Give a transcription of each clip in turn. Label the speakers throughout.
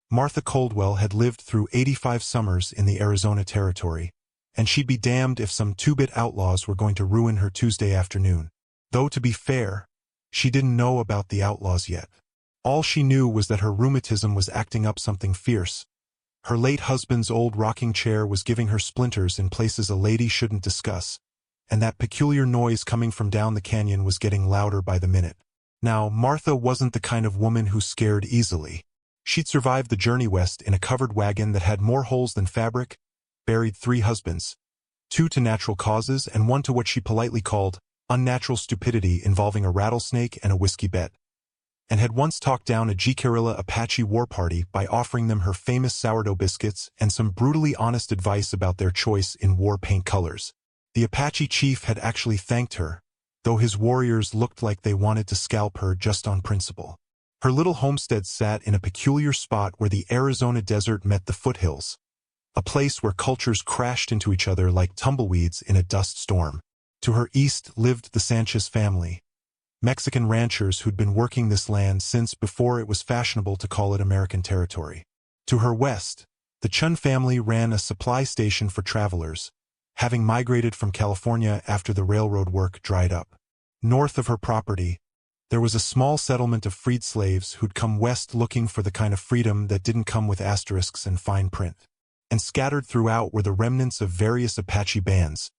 Speaker 1: Martha Coldwell had lived through 85 summers in the Arizona Territory, and she'd be damned if some two-bit outlaws were going to ruin her Tuesday afternoon. Though to be fair, she didn't know about the outlaws yet. All she knew was that her rheumatism was acting up something fierce. Her late husband's old rocking chair was giving her splinters in places a lady shouldn't discuss, and that peculiar noise coming from down the canyon was getting louder by the minute. Now, Martha wasn't the kind of woman who scared easily. She'd survived the journey west in a covered wagon that had more holes than fabric, buried 3 husbands, 2 to natural causes and 1 to what she politely called unnatural stupidity involving a rattlesnake and a whiskey bet, and had once talked down a guerrilla Apache war party by offering them her famous sourdough biscuits and some brutally honest advice about their choice in war paint colors. The Apache chief had actually thanked her, though his warriors looked like they wanted to scalp her just on principle. Her little homestead sat in a peculiar spot where the Arizona desert met the foothills, a place where cultures crashed into each other like tumbleweeds in a dust storm. To her east lived the Sanchez family, Mexican ranchers who'd been working this land since before it was fashionable to call it American territory. To her west, the Chen family ran a supply station for travelers, having migrated from California after the railroad work dried up. North of her property, there was a small settlement of freed slaves who'd come west looking for the kind of freedom that didn't come with asterisks and fine print. And scattered throughout were the remnants of various Apache bands,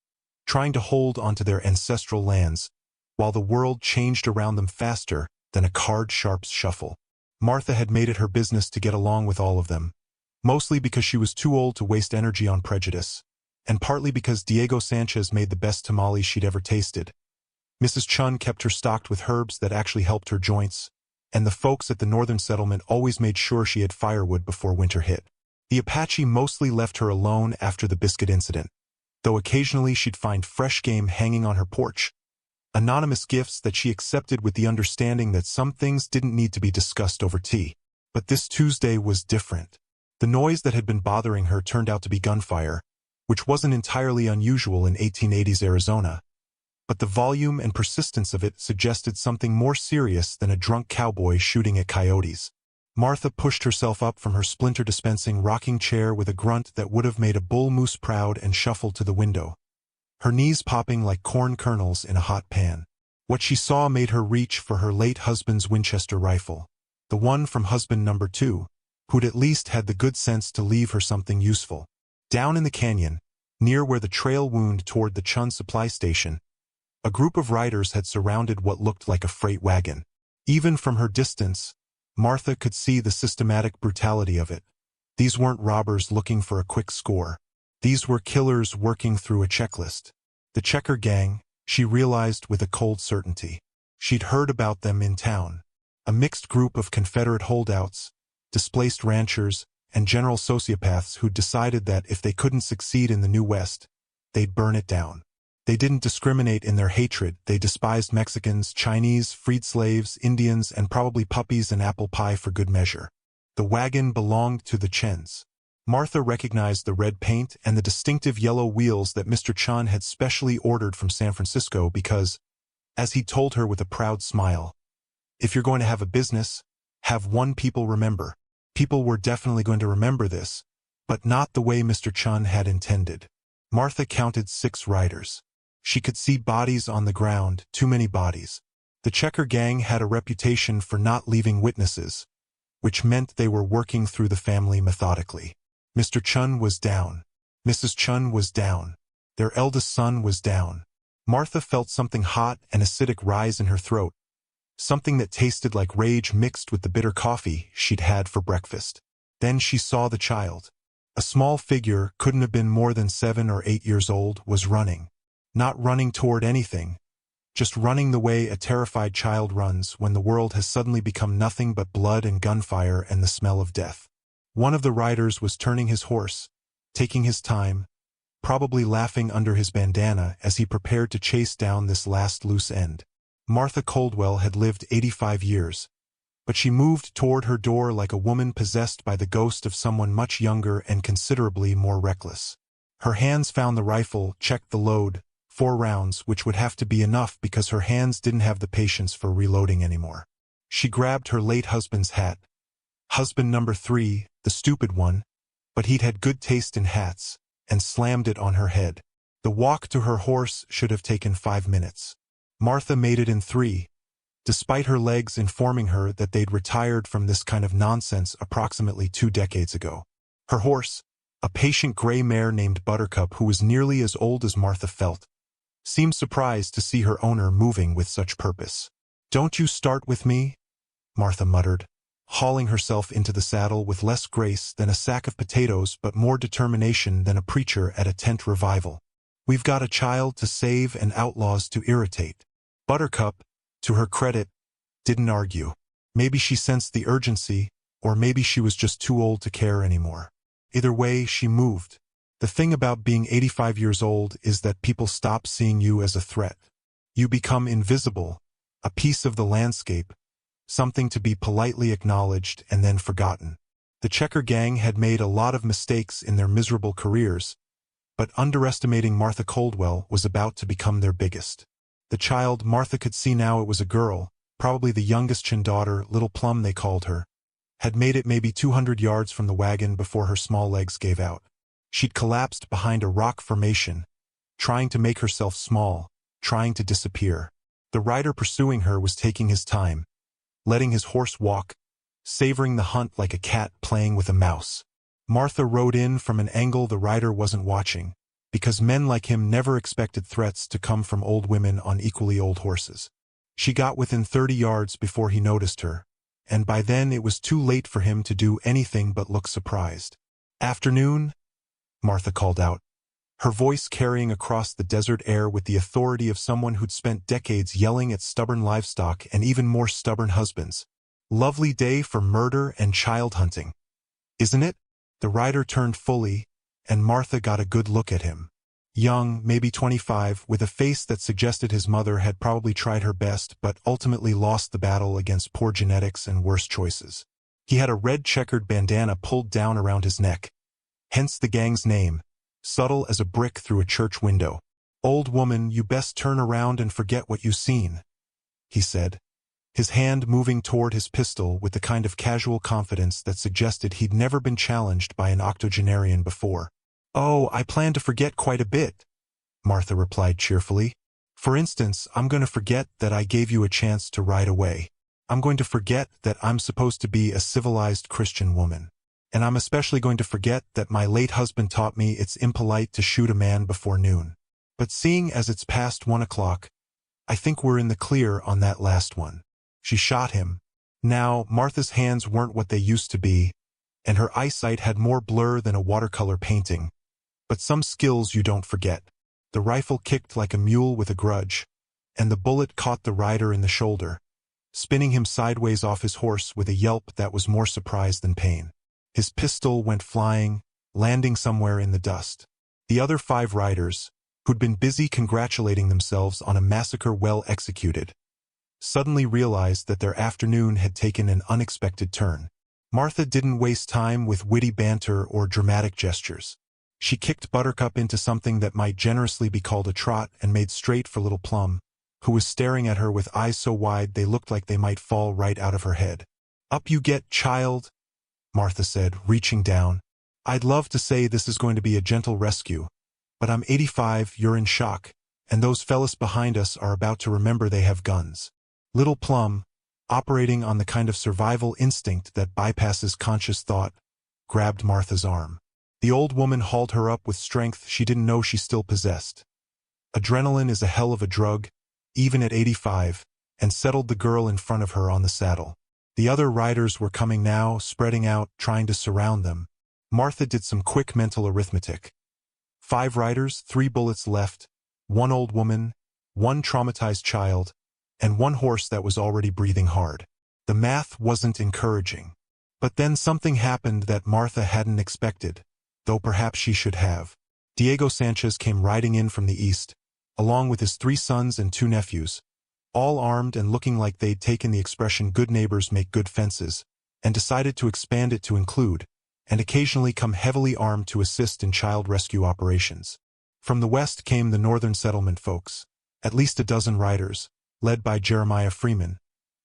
Speaker 1: trying to hold onto their ancestral lands, while the world changed around them faster than a card-sharp's shuffle. Martha had made it her business to get along with all of them, mostly because she was too old to waste energy on prejudice, and partly because Diego Sanchez made the best tamales she'd ever tasted. Mrs. Chen kept her stocked with herbs that actually helped her joints, and the folks at the northern settlement always made sure she had firewood before winter hit. The Apache mostly left her alone after the biscuit incident, though occasionally she'd find fresh game hanging on her porch, anonymous gifts that she accepted with the understanding that some things didn't need to be discussed over tea. But this Tuesday was different. The noise that had been bothering her turned out to be gunfire, which wasn't entirely unusual in 1880s Arizona, but the volume and persistence of it suggested something more serious than a drunk cowboy shooting at coyotes. Martha pushed herself up from her splinter-dispensing rocking chair with a grunt that would have made a bull moose proud and shuffled to the window, her knees popping like corn kernels in a hot pan. What she saw made her reach for her late husband's Winchester rifle, the one from husband number 2, who'd at least had the good sense to leave her something useful. Down in the canyon, near where the trail wound toward the Chun supply station, a group of riders had surrounded what looked like a freight wagon. Even from her distance, Martha could see the systematic brutality of it. These weren't robbers looking for a quick score. These were killers working through a checklist. The Checker Gang, she realized with a cold certainty. She'd heard about them in town. A mixed group of Confederate holdouts, displaced ranchers, and general sociopaths who'd decided that if they couldn't succeed in the New West, they'd burn it down. They didn't discriminate in their hatred. They despised Mexicans, Chinese, freed slaves, Indians, and probably puppies and apple pie for good measure. The wagon belonged to the Chens. Martha recognized the red paint and the distinctive yellow wheels that Mr. Chen had specially ordered from San Francisco because, as he told her with a proud smile, if you're going to have a business, have one people remember. People were definitely going to remember this, but not the way Mr. Chen had intended. Martha counted 6 riders. She could see bodies on the ground, too many bodies. The Checker Gang had a reputation for not leaving witnesses, which meant they were working through the family methodically. Mr. Chen was down. Mrs. Chen was down. Their eldest son was down. Martha felt something hot and acidic rise in her throat, something that tasted like rage mixed with the bitter coffee she'd had for breakfast. Then she saw the child. A small figure, couldn't have been more than 7 or 8 years old, was running. Not running toward anything, just running the way a terrified child runs when the world has suddenly become nothing but blood and gunfire and the smell of death. One of the riders was turning his horse, taking his time, probably laughing under his bandana as he prepared to chase down this last loose end. Martha Coldwell had lived 85 years, but she moved toward her door like a woman possessed by the ghost of someone much younger and considerably more reckless. Her hands found the rifle, checked the load, 4 rounds, which would have to be enough because her hands didn't have the patience for reloading anymore. She grabbed her late husband's hat, Husband number 3, the stupid one, but he'd had good taste in hats, and slammed it on her head. The walk to her horse should have taken 5 minutes. Martha made it in 3, despite her legs informing her that they'd retired from this kind of nonsense approximately 2 decades ago. Her horse, a patient gray mare named Buttercup who was nearly as old as Martha felt, seemed surprised to see her owner moving with such purpose. "Don't you start with me?" Martha muttered, hauling herself into the saddle with less grace than a sack of potatoes but more determination than a preacher at a tent revival. "We've got a child to save and outlaws to irritate." Buttercup, to her credit, didn't argue. Maybe she sensed the urgency, or maybe she was just too old to care anymore. Either way, she moved. The thing about being 85 years old is that people stop seeing you as a threat. You become invisible, a piece of the landscape, something to be politely acknowledged and then forgotten. The Checker gang had made a lot of mistakes in their miserable careers, but underestimating Martha Coldwell was about to become their biggest. The child, Martha could see now it was a girl, probably the youngest Chen daughter, Little Plum they called her, had made it maybe 200 yards from the wagon before her small legs gave out. She'd collapsed behind a rock formation, trying to make herself small, trying to disappear. The rider pursuing her was taking his time, letting his horse walk, savoring the hunt like a cat playing with a mouse. Martha rode in from an angle the rider wasn't watching, because men like him never expected threats to come from old women on equally old horses. She got within 30 yards before he noticed her, and by then it was too late for him to do anything but look surprised. "Afternoon?" Martha called out, her voice carrying across the desert air with the authority of someone who'd spent decades yelling at stubborn livestock and even more stubborn husbands. "Lovely day for murder and child hunting, isn't it?" The rider turned fully, and Martha got a good look at him. Young, maybe 25, with a face that suggested his mother had probably tried her best but ultimately lost the battle against poor genetics and worse choices. He had a red checkered bandana pulled down around his neck, hence the gang's name, subtle as a brick through a church window. "Old woman, you best turn around and forget what you seen," he said, his hand moving toward his pistol with the kind of casual confidence that suggested he'd never been challenged by an octogenarian before. "Oh, I plan to forget quite a bit," Martha replied cheerfully. "For instance, I'm going to forget that I gave you a chance to ride away. I'm going to forget that I'm supposed to be a civilized Christian woman. And I'm especially going to forget that my late husband taught me it's impolite to shoot a man before noon. But seeing as it's past 1 o'clock, I think we're in the clear on that last one." She shot him. Now, Martha's hands weren't what they used to be, and her eyesight had more blur than a watercolor painting. But some skills you don't forget. The rifle kicked like a mule with a grudge, and the bullet caught the rider in the shoulder, spinning him sideways off his horse with a yelp that was more surprise than pain. His pistol went flying, landing somewhere in the dust. The other 5 riders, who'd been busy congratulating themselves on a massacre well executed, suddenly realized that their afternoon had taken an unexpected turn. Martha didn't waste time with witty banter or dramatic gestures. She kicked Buttercup into something that might generously be called a trot and made straight for Little Plum, who was staring at her with eyes so wide they looked like they might fall right out of her head. "Up you get, child," Martha said, reaching down. "I'd love to say this is going to be a gentle rescue, but I'm 85, you're in shock, and those fellas behind us are about to remember they have guns." Little Plum, operating on the kind of survival instinct that bypasses conscious thought, grabbed Martha's arm. The old woman hauled her up with strength she didn't know she still possessed. Adrenaline is a hell of a drug, even at 85, and settled the girl in front of her on the saddle. The other riders were coming now, spreading out, trying to surround them. Martha did some quick mental arithmetic. 5 riders, 3 bullets left, 1 old woman, 1 traumatized child, and 1 horse that was already breathing hard. The math wasn't encouraging. But then something happened that Martha hadn't expected, though perhaps she should have. Diego Sanchez came riding in from the east, along with his 3 sons and 2 nephews, all armed and looking like they'd taken the expression "good neighbors make good fences," and decided to expand it to include, and occasionally come heavily armed to assist in child rescue operations. From the west came the northern settlement folks, at least a dozen riders, led by Jeremiah Freeman,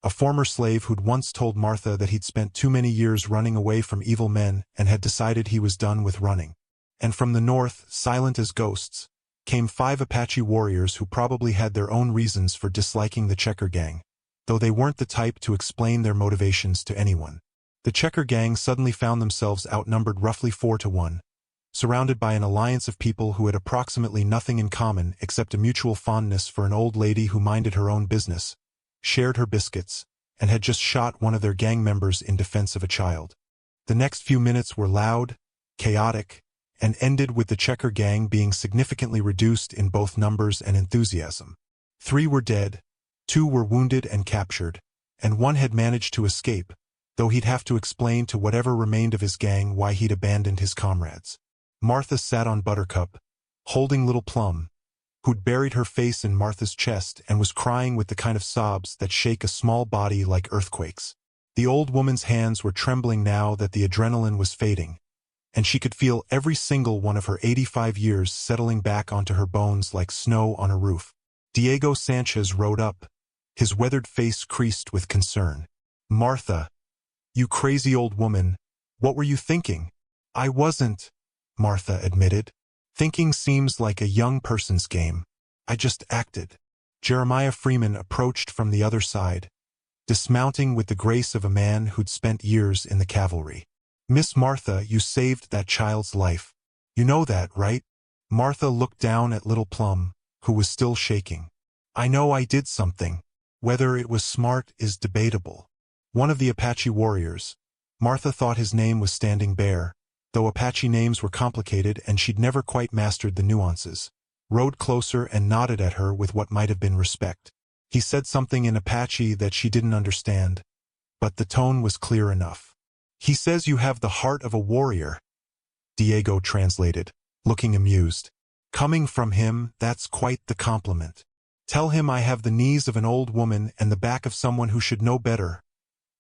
Speaker 1: a former slave who'd once told Martha that he'd spent too many years running away from evil men and had decided he was done with running. And from the north, silent as ghosts, came 5 Apache warriors who probably had their own reasons for disliking the Checker Gang, though they weren't the type to explain their motivations to anyone. The Checker Gang suddenly found themselves outnumbered roughly 4-1, surrounded by an alliance of people who had approximately nothing in common except a mutual fondness for an old lady who minded her own business, shared her biscuits, and had just shot one of their gang members in defense of a child. The next few minutes were loud, chaotic, and ended with the Checker Gang being significantly reduced in both numbers and enthusiasm. 3 were dead, 2 were wounded and captured, and 1 had managed to escape, though he'd have to explain to whatever remained of his gang why he'd abandoned his comrades. Martha sat on Buttercup, holding Little Plum, who'd buried her face in Martha's chest and was crying with the kind of sobs that shake a small body like earthquakes. The old woman's hands were trembling now that the adrenaline was fading, and she could feel every single one of her 85 years settling back onto her bones like snow on a roof. Diego Sanchez rode up, his weathered face creased with concern. "Martha, you crazy old woman, what were you thinking?" "I wasn't," Martha admitted. "Thinking seems like a young person's game. I just acted." Jeremiah Freeman approached from the other side, dismounting with the grace of a man who'd spent years in the cavalry. "Miss Martha, you saved that child's life. You know that, right?" Martha looked down at Little Plum, who was still shaking. "I know I did something. Whether it was smart is debatable." One of the Apache warriors, Martha thought his name was Standing Bear, though Apache names were complicated and she'd never quite mastered the nuances, rode closer and nodded at her with what might have been respect. He said something in Apache that she didn't understand, but the tone was clear enough. "He says you have the heart of a warrior," Diego translated, looking amused. "Coming from him, that's quite the compliment. Tell him I have the knees of an old woman and the back of someone who should know better,"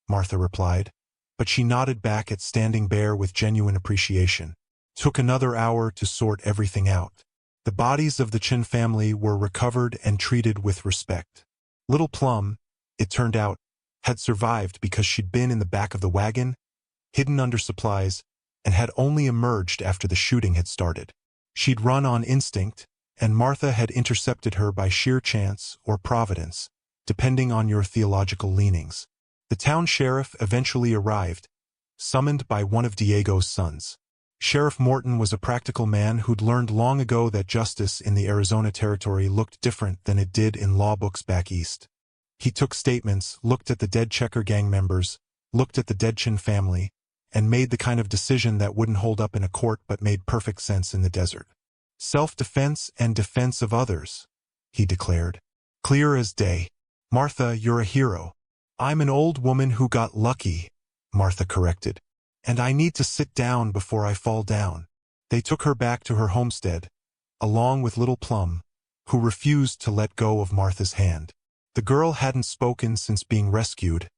Speaker 1: Martha replied, but she nodded back at Standing Bear with genuine appreciation. Took another hour to sort everything out. The bodies of the Chen family were recovered and treated with respect. Little Plum, it turned out, had survived because she'd been in the back of the wagon, hidden under supplies, and had only emerged after the shooting had started. She'd run on instinct, and Martha had intercepted her by sheer chance or providence, depending on your theological leanings. The town sheriff eventually arrived, summoned by one of Diego's sons. Sheriff Morton was a practical man who'd learned long ago that justice in the Arizona Territory looked different than it did in law books back east. He took statements, looked at the dead Checker Gang members, looked at the dead Chen family, and made the kind of decision that wouldn't hold up in a court but made perfect sense in the desert. "Self-defense and defense of others," he declared. "Clear as day. Martha, you're a hero." "I'm an old woman who got lucky," Martha corrected. "And I need to sit down before I fall down." They took her back to her homestead, along with Little Plum, who refused to let go of Martha's hand. The girl hadn't spoken since being rescued,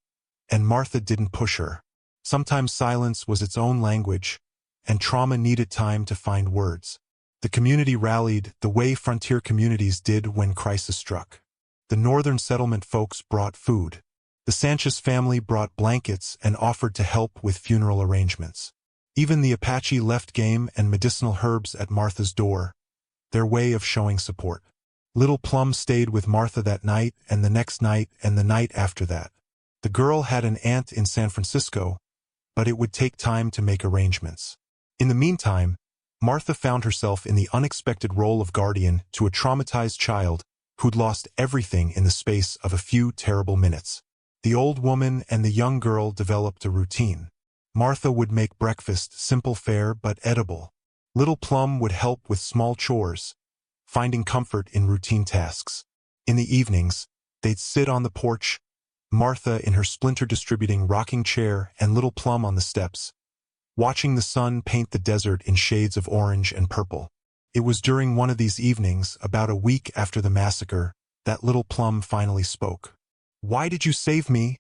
Speaker 1: and Martha didn't push her. Sometimes silence was its own language, and trauma needed time to find words. The community rallied the way frontier communities did when crisis struck. The northern settlement folks brought food. The Sanchez family brought blankets and offered to help with funeral arrangements. Even the Apache left game and medicinal herbs at Martha's door, their way of showing support. Little Plum stayed with Martha that night and the next night and the night after that. The girl had an aunt in San Francisco, but it would take time to make arrangements. In the meantime, Martha found herself in the unexpected role of guardian to a traumatized child who'd lost everything in the space of a few terrible minutes. The old woman and the young girl developed a routine. Martha would make breakfast simple fare but edible. Little Plum would help with small chores, finding comfort in routine tasks. In the evenings, they'd sit on the porch, Martha in her splinter-distributing rocking chair and Little Plum on the steps, watching the sun paint the desert in shades of orange and purple. It was during one of these evenings, about a week after the massacre, that Little Plum finally spoke. "Why did you save me?"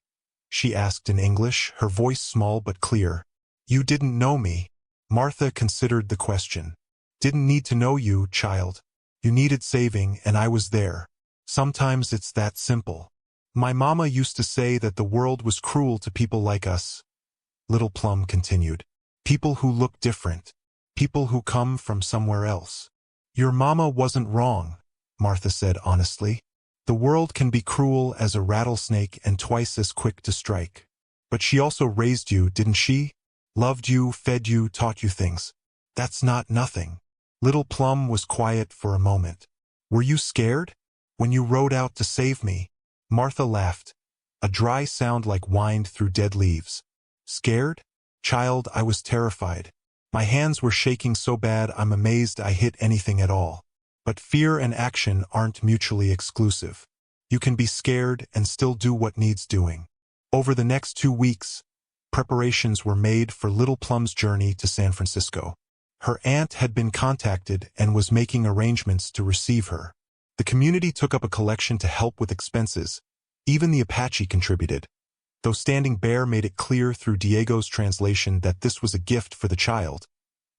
Speaker 1: she asked in English, her voice small but clear. "You didn't know me." Martha considered the question. "Didn't need to know you, child. You needed saving and I was there. Sometimes it's that simple." My mama used to say that the world was cruel to people like us, Little Plum continued. People who look different. People who come from somewhere else. Your mama wasn't wrong, Martha said honestly. The world can be cruel as a rattlesnake and twice as quick to strike. But she also raised you, didn't she? Loved you, fed you, taught you things. That's not nothing. Little Plum was quiet for a moment. Were you scared? When you rode out to save me? Martha laughed. A dry sound like whined through dead leaves. Scared? Child, I was terrified. My hands were shaking so bad I'm amazed I hit anything at all. But fear and action aren't mutually exclusive. You can be scared and still do what needs doing. Over the next 2 weeks, preparations were made for Little Plum's journey to San Francisco. Her aunt had been contacted and was making arrangements to receive her. The community took up a collection to help with expenses. Even the Apache contributed, though Standing Bear made it clear through Diego's translation that this was a gift for the child,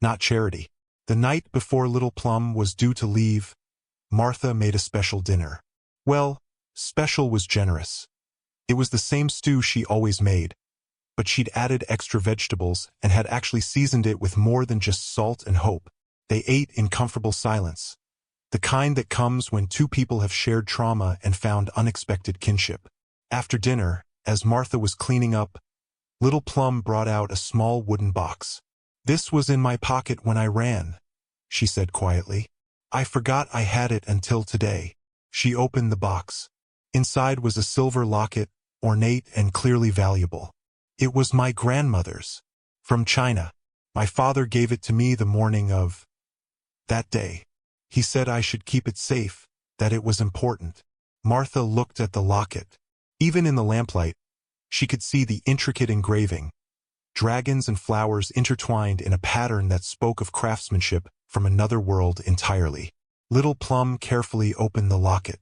Speaker 1: not charity. The night before Little Plum was due to leave, Martha made a special dinner. Well, special was generous. It was the same stew she always made, but she'd added extra vegetables and had actually seasoned it with more than just salt and hope. They ate in comfortable silence, the kind that comes when two people have shared trauma and found unexpected kinship. After dinner, as Martha was cleaning up, Little Plum brought out a small wooden box. This was in my pocket when I ran, she said quietly. I forgot I had it until today. She opened the box. Inside was a silver locket, ornate and clearly valuable. It was my grandmother's, from China. My father gave it to me the morning of that day. He said I should keep it safe, that it was important. Martha looked at the locket. Even in the lamplight, she could see the intricate engraving, dragons and flowers intertwined in a pattern that spoke of craftsmanship from another world entirely. Little Plum carefully opened the locket.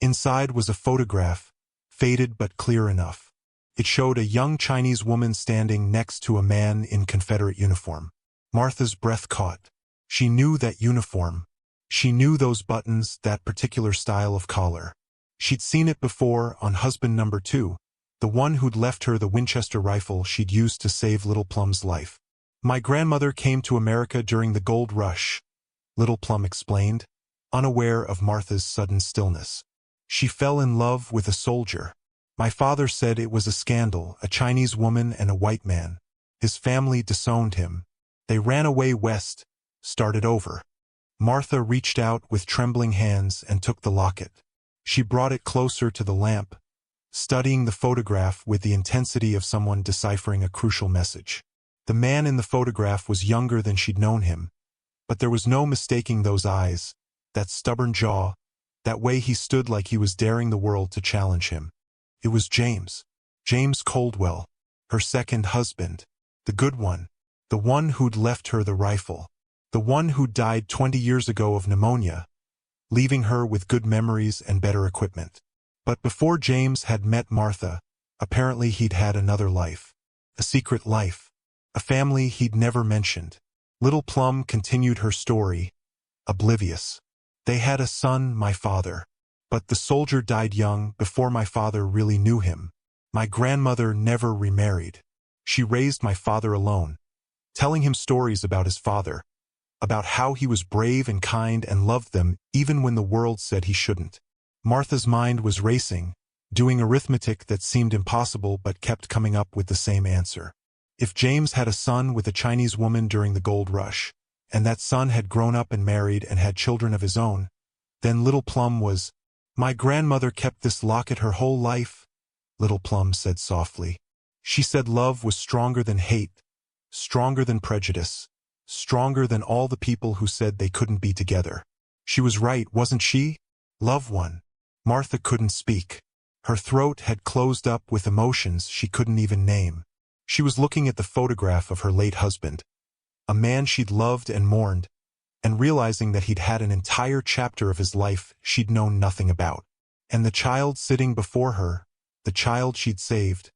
Speaker 1: Inside was a photograph, faded but clear enough. It showed a young Chinese woman standing next to a man in Confederate uniform. Martha's breath caught. She knew that uniform. She knew those buttons, that particular style of collar. She'd seen it before on husband number 2, the one who'd left her the Winchester rifle she'd used to save Little Plum's life. My grandmother came to America during the gold rush, Little Plum explained, unaware of Martha's sudden stillness. She fell in love with a soldier. My father said it was a scandal, a Chinese woman and a white man. His family disowned him. They ran away west, started over. Martha reached out with trembling hands and took the locket. She brought it closer to the lamp, studying the photograph with the intensity of someone deciphering a crucial message. The man in the photograph was younger than she'd known him, but there was no mistaking those eyes, that stubborn jaw, that way he stood like he was daring the world to challenge him. It was James. James Coldwell, her second husband, the good one, the one who'd left her the rifle, the one who'd died 20 years ago of pneumonia, leaving her with good memories and better equipment. But before James had met Martha, apparently he'd had another life. A secret life. A family he'd never mentioned. Little Plum continued her story, oblivious. They had a son, my father. But the soldier died young, before my father really knew him. My grandmother never remarried. She raised my father alone, telling him stories about his father, about how he was brave and kind and loved them even when the world said he shouldn't. Martha's mind was racing, doing arithmetic that seemed impossible but kept coming up with the same answer. If James had a son with a Chinese woman during the gold rush, and that son had grown up and married and had children of his own, then Little Plum was... My grandmother kept this locket her whole life, Little Plum said softly. She said love was stronger than hate, stronger than prejudice, stronger than all the people who said they couldn't be together. She was right, wasn't she? Loved one. Martha couldn't speak. Her throat had closed up with emotions she couldn't even name. She was looking at the photograph of her late husband, a man she'd loved and mourned, and realizing that he'd had an entire chapter of his life she'd known nothing about. And the child sitting before her, the child she'd saved,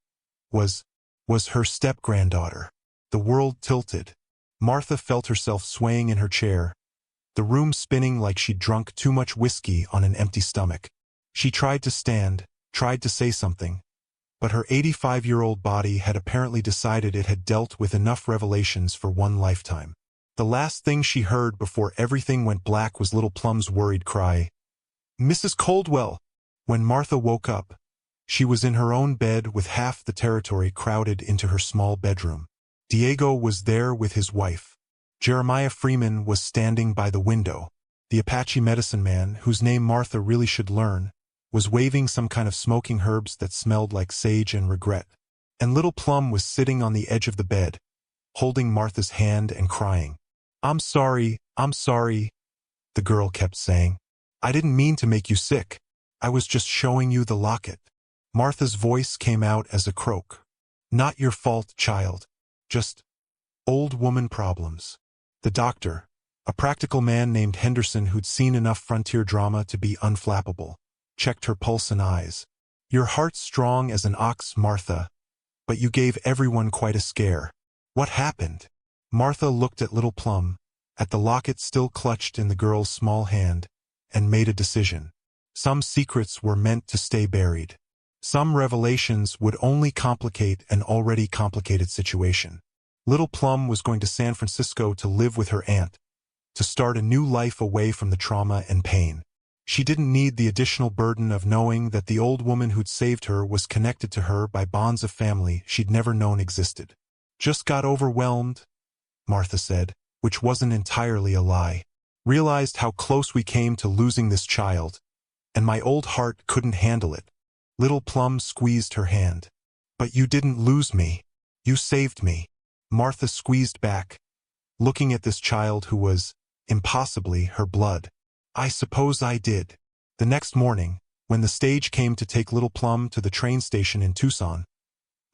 Speaker 1: was her step-granddaughter. The world tilted. Martha felt herself swaying in her chair, the room spinning like she'd drunk too much whiskey on an empty stomach. She tried to stand, tried to say something, but her 85-year-old body had apparently decided it had dealt with enough revelations for one lifetime. The last thing she heard before everything went black was Little Plum's worried cry, "Mrs. Coldwell!" When Martha woke up, she was in her own bed with half the territory crowded into her small bedroom. Diego was there with his wife. Jeremiah Freeman was standing by the window. The Apache medicine man, whose name Martha really should learn, was waving some kind of smoking herbs that smelled like sage and regret. And Little Plum was sitting on the edge of the bed, holding Martha's hand and crying. I'm sorry," the girl kept saying. "I didn't mean to make you sick. I was just showing you the locket." Martha's voice came out as a croak. "Not your fault, child. Just old woman problems." The doctor, a practical man named Henderson who'd seen enough frontier drama to be unflappable, checked her pulse and eyes. "Your heart's strong as an ox, Martha, but you gave everyone quite a scare. What happened?" Martha looked at Little Plum, at the locket still clutched in the girl's small hand, and made a decision. Some secrets were meant to stay buried. Some revelations would only complicate an already complicated situation. Little Plum was going to San Francisco to live with her aunt, to start a new life away from the trauma and pain. She didn't need the additional burden of knowing that the old woman who'd saved her was connected to her by bonds of family she'd never known existed. "Just got overwhelmed," Martha said, which wasn't entirely a lie. "Realized how close we came to losing this child, and my old heart couldn't handle it." Little Plum squeezed her hand. "But you didn't lose me. You saved me." Martha squeezed back, looking at this child who was, impossibly, her blood. "I suppose I did." The next morning, when the stage came to take Little Plum to the train station in Tucson,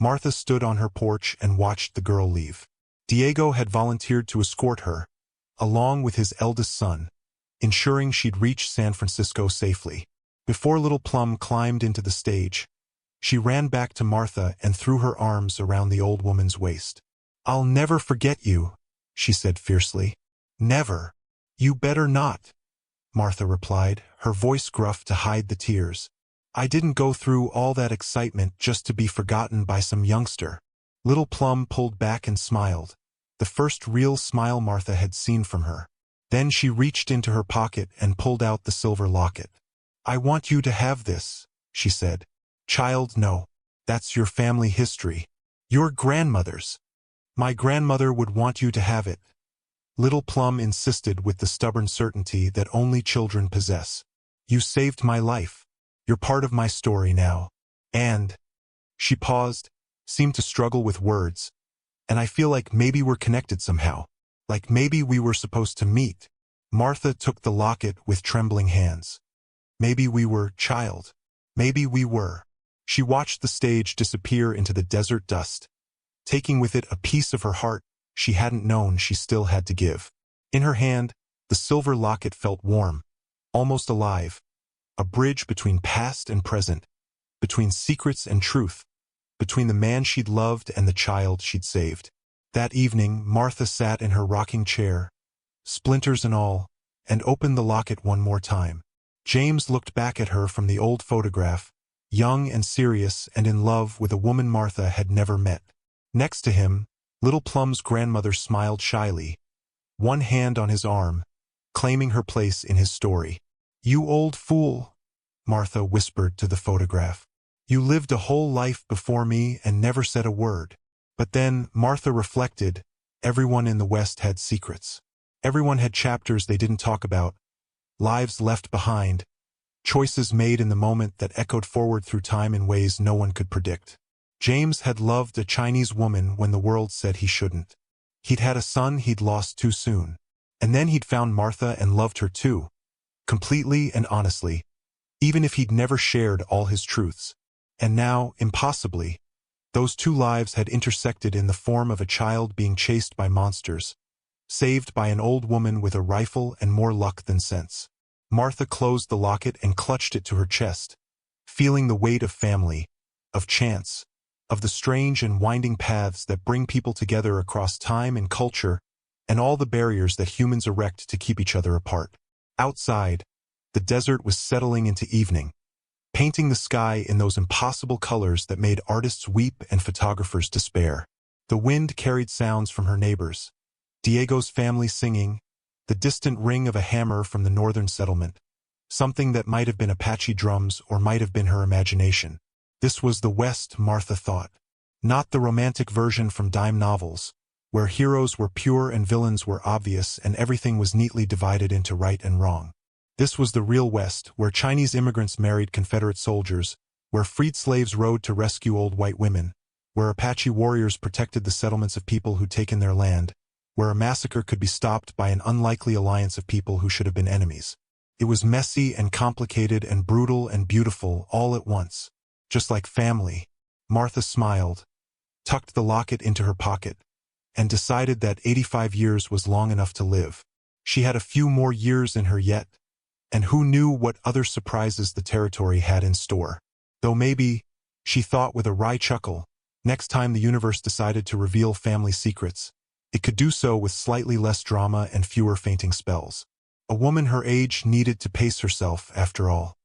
Speaker 1: Martha stood on her porch and watched the girl leave. Diego had volunteered to escort her, along with his eldest son, ensuring she'd reach San Francisco safely. Before Little Plum climbed into the stage, she ran back to Martha and threw her arms around the old woman's waist. "I'll never forget you," she said fiercely. "Never." "You better not," Martha replied, her voice gruff to hide the tears. "I didn't go through all that excitement just to be forgotten by some youngster." Little Plum pulled back and smiled, the first real smile Martha had seen from her. Then she reached into her pocket and pulled out the silver locket. "I want you to have this," she said. "Child, no. That's your family history. Your grandmother's. My grandmother would want you to have it." Little Plum insisted with the stubborn certainty that only children possess. "You saved my life. You're part of my story now. And—" She paused, seemed to struggle with words. "And I feel like maybe we're connected somehow. Like maybe we were supposed to meet." Martha took the locket with trembling hands. "Maybe we were, child. Maybe we were." She watched the stage disappear into the desert dust, taking with it a piece of her heart she hadn't known she still had to give. In her hand, the silver locket felt warm, almost alive, a bridge between past and present, between secrets and truth, between the man she'd loved and the child she'd saved. That evening, Martha sat in her rocking chair, splinters and all, and opened the locket one more time. James looked back at her from the old photograph, young and serious and in love with a woman Martha had never met. Next to him, Little Plum's grandmother smiled shyly, one hand on his arm, claiming her place in his story. "You old fool," Martha whispered to the photograph. "You lived a whole life before me and never said a word." But then, Martha reflected, everyone in the West had secrets. Everyone had chapters they didn't talk about, lives left behind, choices made in the moment that echoed forward through time in ways no one could predict. James had loved a Chinese woman when the world said he shouldn't. He'd had a son he'd lost too soon. And then he'd found Martha and loved her too, completely and honestly, even if he'd never shared all his truths. And now, impossibly, those two lives had intersected in the form of a child being chased by monsters, saved by an old woman with a rifle and more luck than sense. Martha closed the locket and clutched it to her chest, feeling the weight of family, of chance, of the strange and winding paths that bring people together across time and culture, and all the barriers that humans erect to keep each other apart. Outside, the desert was settling into evening, painting the sky in those impossible colors that made artists weep and photographers despair. The wind carried sounds from her neighbors, Diego's family singing, the distant ring of a hammer from the northern settlement, something that might have been Apache drums or might have been her imagination. This was the West, Martha thought. Not the romantic version from dime novels, where heroes were pure and villains were obvious and everything was neatly divided into right and wrong. This was the real West, where Chinese immigrants married Confederate soldiers, where freed slaves rode to rescue old white women, where Apache warriors protected the settlements of people who'd taken their land, where a massacre could be stopped by an unlikely alliance of people who should have been enemies. It was messy and complicated and brutal and beautiful all at once. Just like family. Martha smiled, tucked the locket into her pocket, and decided that 85 years was long enough to live. She had a few more years in her yet, and who knew what other surprises the territory had in store. Though maybe, she thought with a wry chuckle, next time the universe decided to reveal family secrets, it could do so with slightly less drama and fewer fainting spells. A woman her age needed to pace herself, after all.